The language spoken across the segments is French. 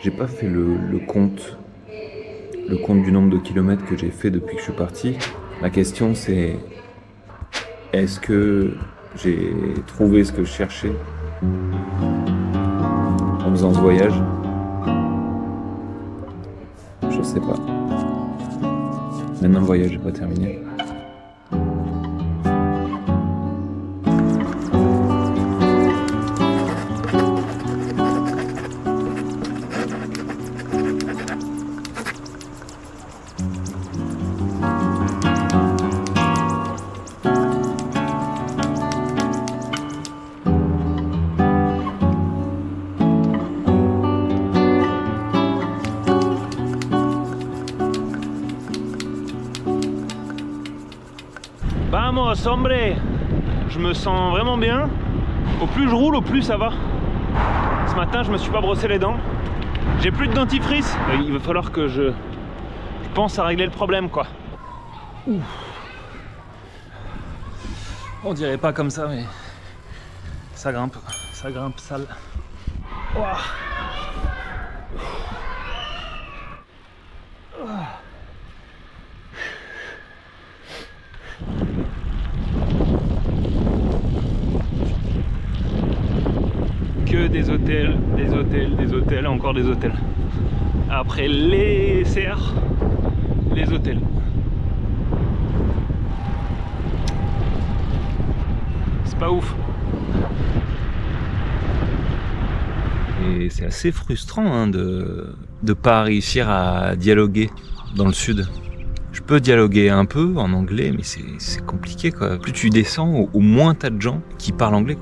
J'ai pas fait le compte du nombre de kilomètres que j'ai fait depuis que je suis parti. La question c'est, est-ce que j'ai trouvé ce que je cherchais en faisant ce voyage? Je sais pas. Maintenant le voyage n'est pas terminé. Vamos, hombre! Je me sens vraiment bien. Au plus je roule, au plus ça va. Ce matin, je me suis pas brossé les dents. J'ai plus de dentifrice. Il va falloir que je pense à régler le problème, quoi. Ouf. On dirait pas comme ça, mais ça grimpe sale. Ouah. Que des hôtels, encore des hôtels. Après les serres, les hôtels. C'est pas ouf. Et c'est assez frustrant hein, de pas réussir à dialoguer dans le sud. Je peux dialoguer un peu en anglais, mais c'est compliqué quoi. Plus tu descends, au moins t'as de gens qui parlent anglais.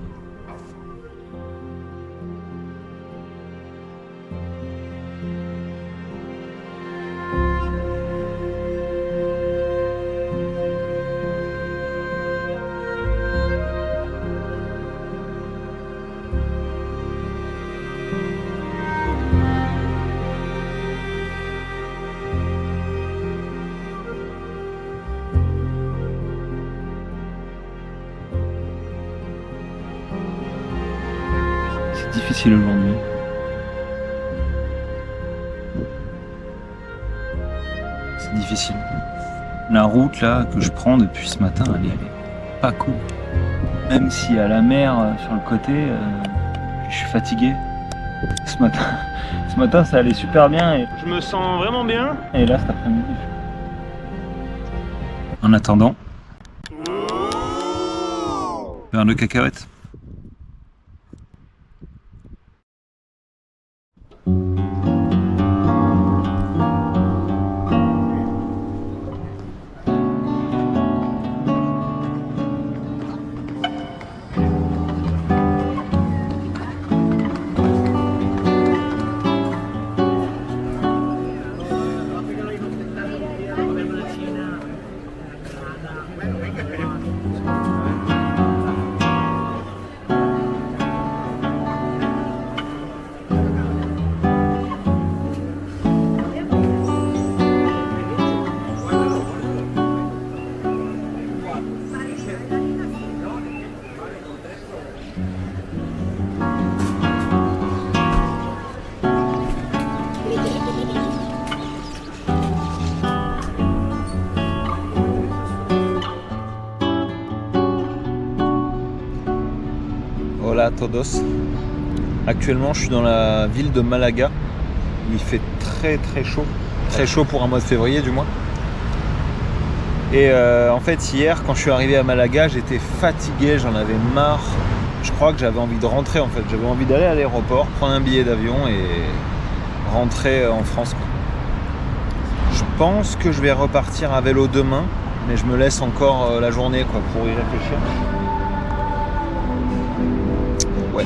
C'est difficile aujourd'hui. C'est difficile. La route là que je prends depuis ce matin, elle est pas cool. Même si à la mer sur le côté, je suis fatigué. Ce matin ça allait super bien et Je me sens vraiment bien. là cet après-midi. En attendant, verre de cacahuètes. Hola a todos. Actuellement, je suis dans la ville de Malaga où il fait très chaud pour un mois de février du moins. Et en fait, hier, quand je suis arrivé à Malaga, j'étais fatigué, j'en avais marre. Je crois que j'avais envie de rentrer en fait. J'avais envie d'aller à l'aéroport, prendre un billet d'avion et rentrer en France. Je pense que je vais repartir à vélo demain, mais je me laisse encore la journée quoi, pour y réfléchir. Ouais.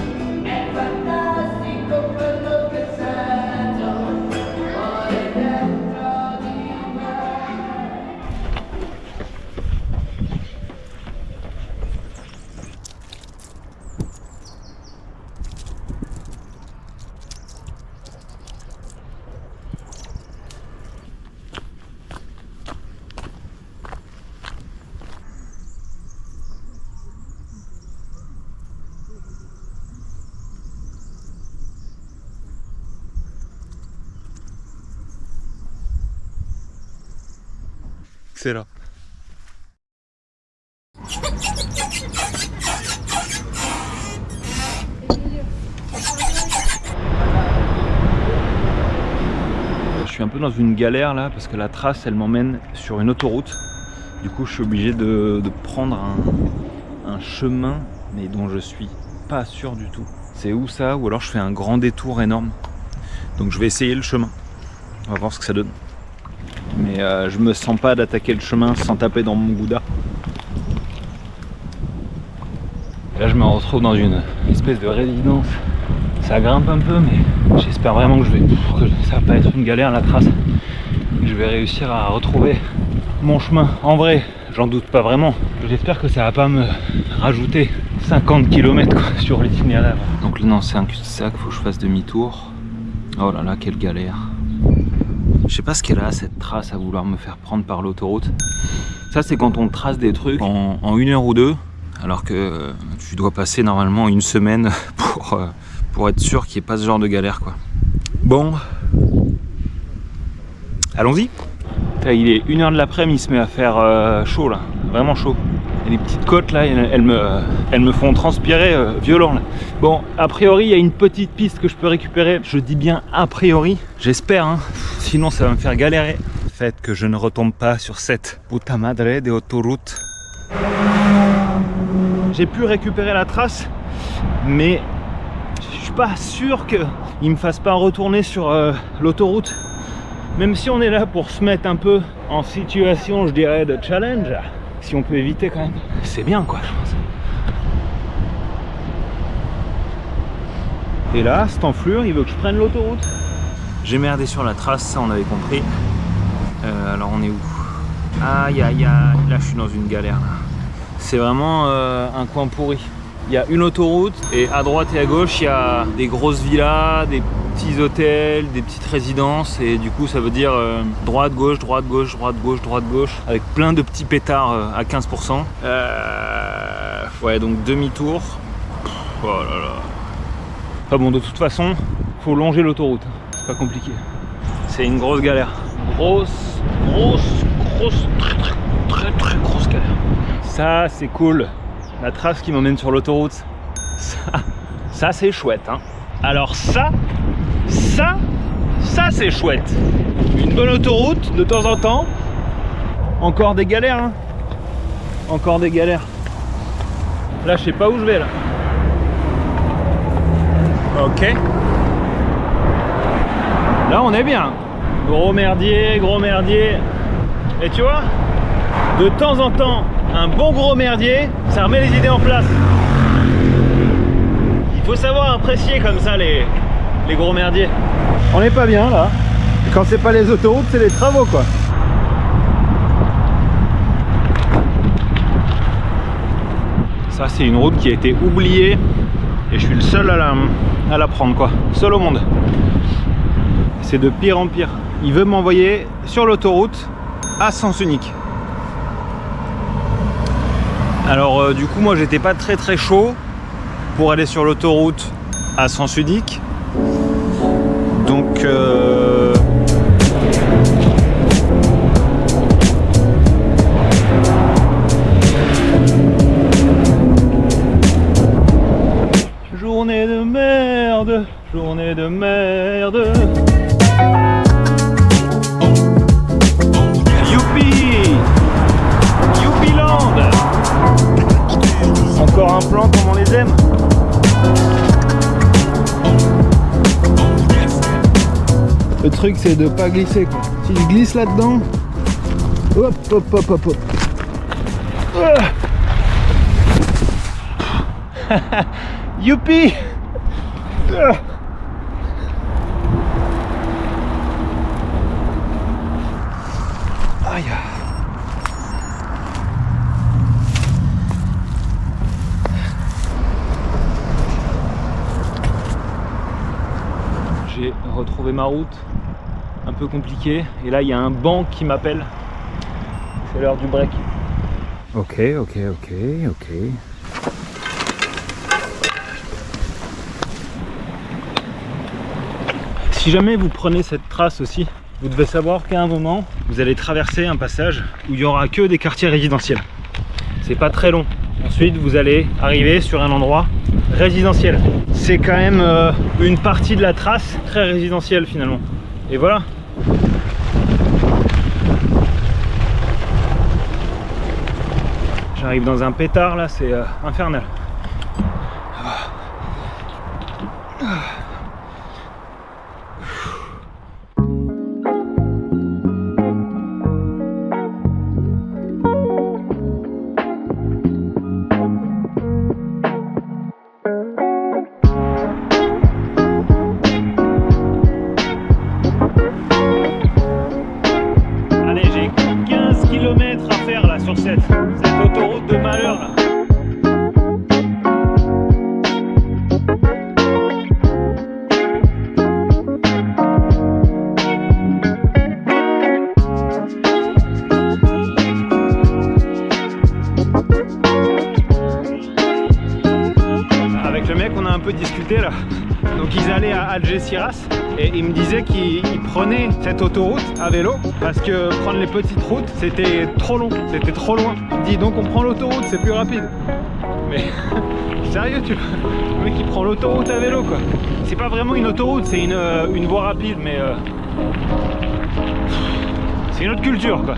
Excellent. Je suis un peu dans une galère là parce que la trace elle m'emmène sur une autoroute. Du coup je suis obligé de prendre un chemin mais dont je suis pas sûr du tout. C'est où ça? Ou alors je fais un grand détour énorme. Donc je vais essayer le chemin. On va voir ce que ça donne. Mais je me sens pas d'attaquer le chemin sans taper dans mon gouda. Là je me retrouve dans une espèce de résidence. Ça grimpe un peu mais j'espère vraiment que ça va pas être une galère la trace. Je vais réussir à retrouver mon chemin. En vrai, j'en doute pas vraiment. J'espère que ça va pas me rajouter 50 km sur l'itinéraire. Donc là non, c'est un cul-de-sac, faut que je fasse demi-tour. Oh là là, quelle galère. Je sais pas ce qu'elle a cette trace à vouloir me faire prendre par l'autoroute. Ça c'est quand on trace des trucs en 1 heure ou 2, alors que tu dois passer normalement 1 semaine pour être sûr qu'il n'y ait pas ce genre de galère quoi. Bon, allons-y. Il est 1 heure de l'après-midi, il se met à faire chaud là, vraiment chaud. Et les petites côtes là, elles me font transpirer violent là. Bon, a priori il y a une petite piste que je peux récupérer. Je dis bien a priori, j'espère hein. Sinon ça va me faire galérer. Fait que je ne retombe pas sur cette puta madre de autoroute. J'ai pu récupérer la trace, mais je suis pas sûr qu'il me fasse pas retourner sur l'autoroute. Même si on est là pour se mettre un peu en situation, je dirais, de challenge, si on peut éviter quand même, c'est bien quoi, je pense. Et là, cette enflure, il veut que je prenne l'autoroute. J'ai merdé sur la trace, ça on avait compris. Alors on est où? Aïe aïe aïe, là je suis dans une galère là. C'est vraiment un coin pourri. Il y a une autoroute et à droite et à gauche il y a des grosses villas, des petits hôtels, des petites résidences et du coup ça veut dire droite, gauche, droite, gauche, droite, gauche, droite, gauche avec plein de petits pétards à 15%. Ouais donc demi-tour. Oh là là. Enfin bon de toute façon faut longer l'autoroute, c'est pas compliqué. C'est une grosse galère. Grosse, très grosse galère. Ça c'est cool. La trace qui m'emmène sur l'autoroute, ça c'est chouette hein. Alors ça c'est chouette. Une bonne autoroute de temps en temps. Encore des galères hein. Encore des galères. Là je sais pas où je vais là. Ok. Là on est bien. Gros merdier. Et tu vois, de temps en temps, un bon gros merdier, ça remet les idées en place. Il faut savoir apprécier comme ça les gros merdiers. On n'est pas bien là. Quand c'est pas les autoroutes, c'est les travaux quoi. Ça c'est une route qui a été oubliée et je suis le seul à la prendre quoi. Seul au monde. C'est de pire en pire. Il veut m'envoyer sur l'autoroute à sens unique. Alors du coup moi j'étais pas très chaud pour aller sur l'autoroute à sens unique. Donc journée de merde, journée de merde. Youpi, Youpi Land. Encore un plan comme on les aime. Le truc c'est de pas glisser quoi. Si je glisse là-dedans, hop hop hop hop hop. Youpi. Aïe. J'ai retrouvé ma route, un peu compliquée, et là il y a un banc qui m'appelle. C'est l'heure du break. Ok. Si jamais vous prenez cette trace aussi, Vous devez savoir qu'à un moment, vous allez traverser un passage où il n'y aura que des quartiers résidentiels. C'est pas très long. Ensuite, vous allez arriver sur un endroit résidentiel. C'est quand même une partie de la trace très résidentielle finalement. Et voilà. J'arrive dans un pétard là, c'est infernal. Allez, j'ai 15 km à faire là sur cette autoroute de malheur là. Avec le mec on a un peu discuté là. Donc ils allaient à Algeciras et ils me disaient qu'ils prenaient cette autoroute à vélo parce que prendre les petites routes c'était trop long, c'était trop loin. Il me dit donc on prend l'autoroute, c'est plus rapide. Mais sérieux, le mec il prend l'autoroute à vélo quoi. C'est pas vraiment une autoroute, c'est une voie rapide mais c'est une autre culture quoi.